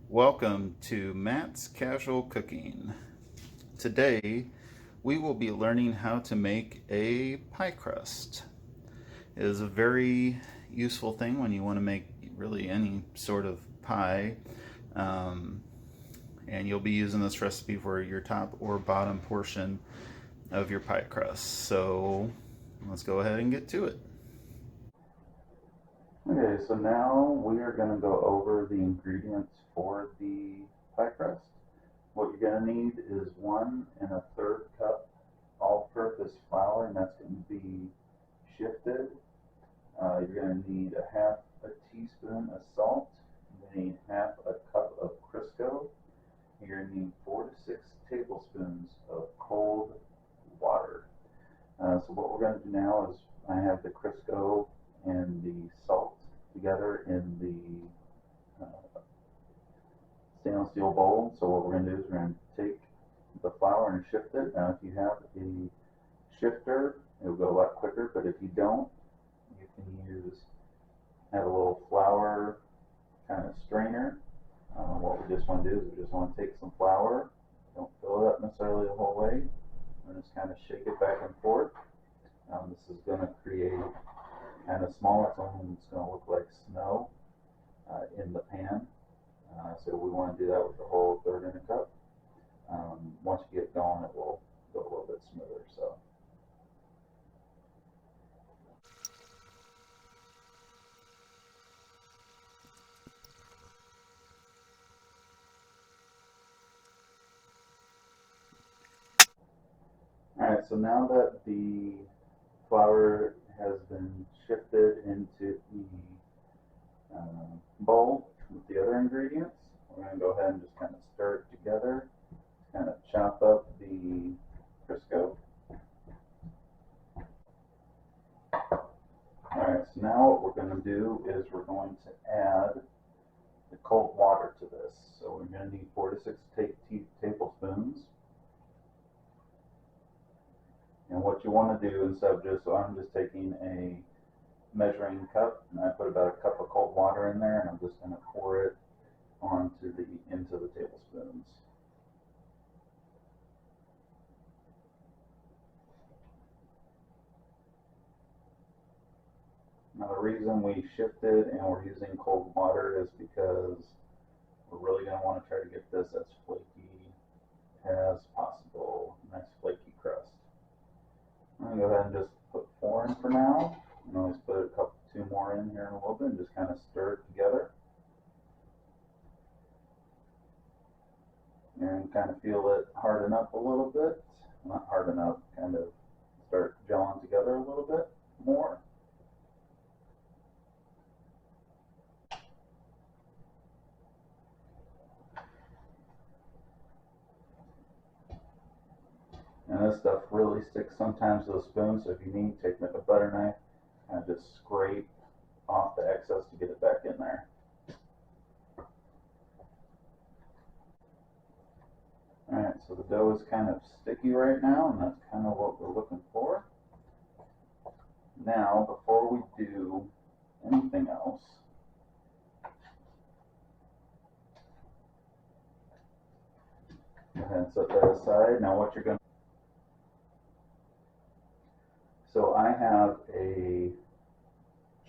Welcome to Matt's Casual Cooking. Today we will be learning how to make a pie crust. It is a very useful thing when you want to make really any sort of pie. Um, and you'll be using this recipe for your top or bottom portion of your pie crust. So let's go ahead and get to it. Okay, so now we are going to go over the ingredients for the pie crust. What you're going to need is 1 1/3 cup all-purpose flour, and that's going to be shifted. You're going to need a half a teaspoon of salt. You're going to need half a cup of Crisco. You're going to need 4 to 6 tablespoons of cold water. So what we're going to do now is I have the Crisco and the salt together in the stainless steel bowl. So what we're going to do is we're going to take the flour and shift it. Now if you have a shifter, it'll go a lot quicker, but if you don't, you can have a little flour kind of strainer. What we just want to do is we just want to take some flour, don't fill it up necessarily the whole way, and just kind of shake it back and forth. This is going to create kind of smaller, it's going to look like snow in the pan. So we want to do that with the whole 1/3 in a cup. Once you get going, it will go a little bit smoother. So. Alright, so now that the flour has been shifted into the bowl with the other ingredients, we're going to go ahead and just kind of stir it together, kind of chop up the Crisco. Alright, so now what we're going to do is we're going to add the cold water to this. So we're going to need 4 to 6 tablespoons. And what you want to do instead of so I'm just taking a measuring cup and I put about a cup of cold water in there, and I'm just going to pour it into the tablespoons. Now the reason we shifted and we're using cold water is because we're really going to want to try to get this as flaky as possible. Nice flaky crust. I'm going to go ahead and just put 4 in for now. You can always put two more in here in a little bit and just kind of stir it together. And kind of feel it harden up a little bit. Not harden up, kind of start gelling together a little bit more. And this stuff really sticks sometimes to the spoon, so if you need, take like a butter knife and just scrape off the excess to get it back in there. Alright, so the dough is kind of sticky right now, and that's kind of what we're looking for. Now, before we do anything else, go ahead and set that aside. Now what you're going to So I have a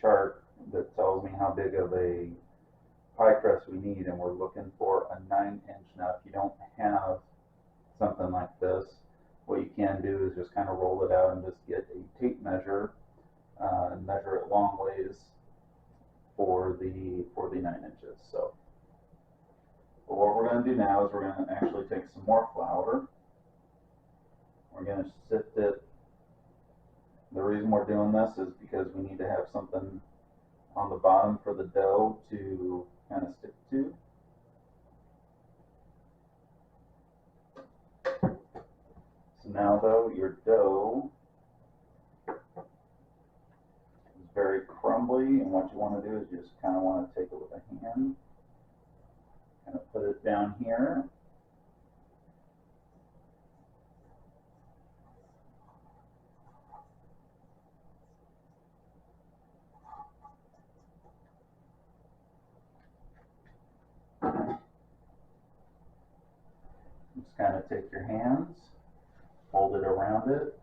chart that tells me how big of a pie crust we need, and we're looking for a 9-inch. Now, if you don't have something like this, what you can do is just kind of roll it out and just get a tape measure and measure it long ways for the 9 inches. So, but what we're going to do now is we're going to actually take some more flour. We're going to sift it. The reason we're doing this is because we need to have something on the bottom for the dough to kind of stick to. So now though, your dough is very crumbly, and what you want to do is just kind of want to take it with a hand, kind of put it down here. Just kind of take your hands, fold it around it,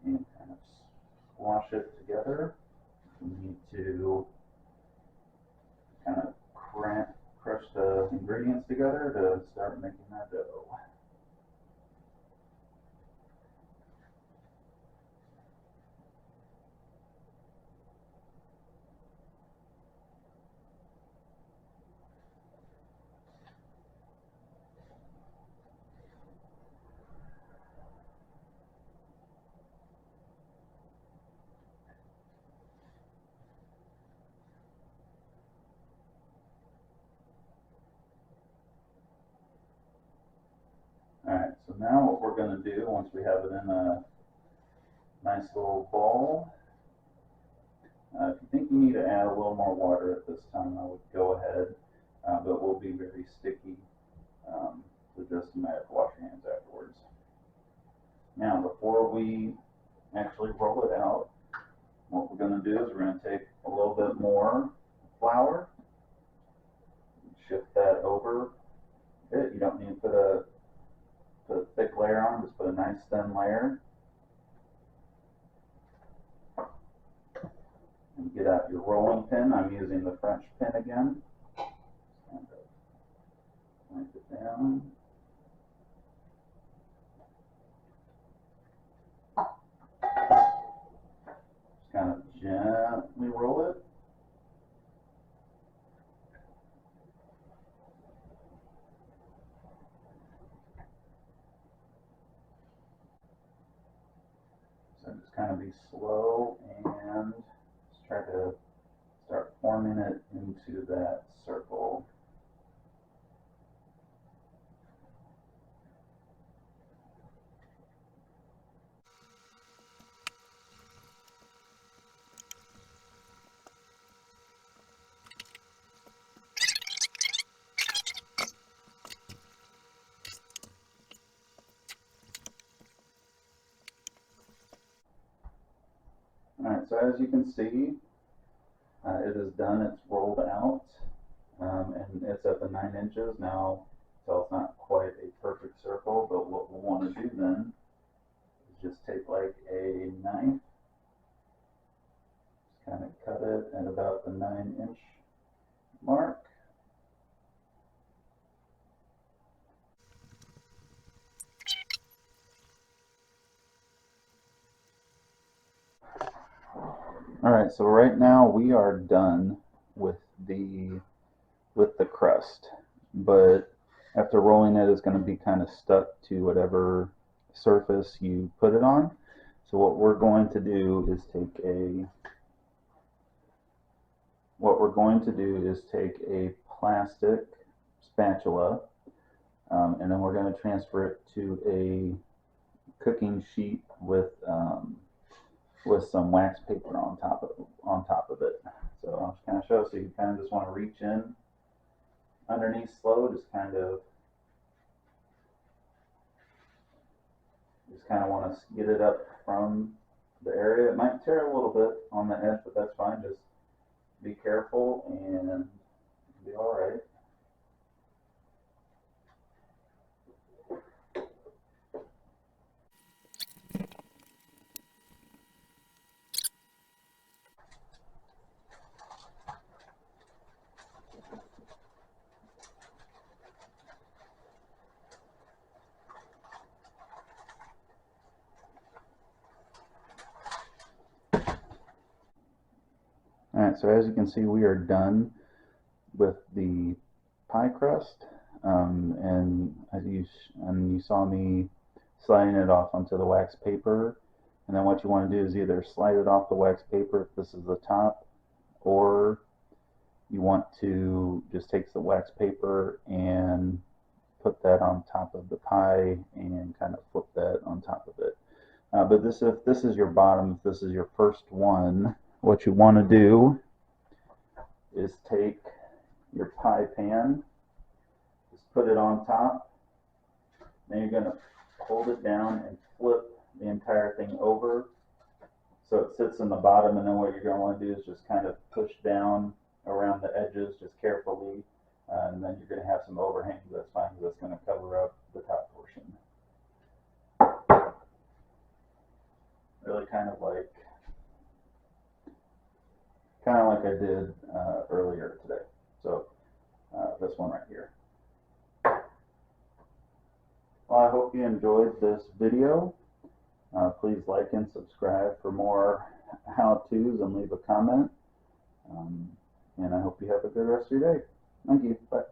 and kind of squash it together. You need to kind of crush the ingredients together to start making that dough. Alright, so now what we're going to do, once we have it in a nice little bowl, if you think you need to add a little more water at this time, I would go ahead, but it will be very sticky, so just you might have to wash your hands afterwards. Now, before we actually roll it out, what we're going to do is we're going to take a little bit more flour, shift that over a bit. You don't need to put a thick layer on, just put a nice thin layer. And get out your rolling pin. I'm using the French pin again. And wipe it down. Just kind of gently roll it. So just kind of be slow and just try to start forming it into that circle. Alright, so as you can see, it is done, it's rolled out, and it's at the 9 inches now, so it's not quite a perfect circle, but what we'll want to do then is just take like a knife, just kind of cut it at about the 9-inch mark. Alright, so right now we are done with the crust, but after rolling it, it's going to be kind of stuck to whatever surface you put it on. So what we're going to do is take a plastic spatula, and then we're going to transfer it to a cooking sheet with some wax paper on top of it. So I'll just kind of show, so you kind of just want to reach in underneath slow, just kind of want to get it up from the area. It might tear a little bit on the edge, but that's fine. Just be careful and it'll be all right. Alright, so as you can see, we are done with the pie crust, and you saw me sliding it off onto the wax paper, and then what you want to do is either slide it off the wax paper if this is the top, or you want to just take the wax paper and put that on top of the pie and kind of flip that on top of it. But if this is your bottom, if this is your first one, what you want to do is take your pie pan, just put it on top, then you're going to hold it down and flip the entire thing over so it sits in the bottom, and then what you're going to want to do is just kind of push down around the edges just carefully, and then you're going to have some overhang, but that's fine because that's going to cover up the top portion. actually kind of like I did earlier today. So this one right here. Well, I hope you enjoyed this video. Please like and subscribe for more how-tos and leave a comment. And I hope you have a good rest of your day. Thank you. Bye.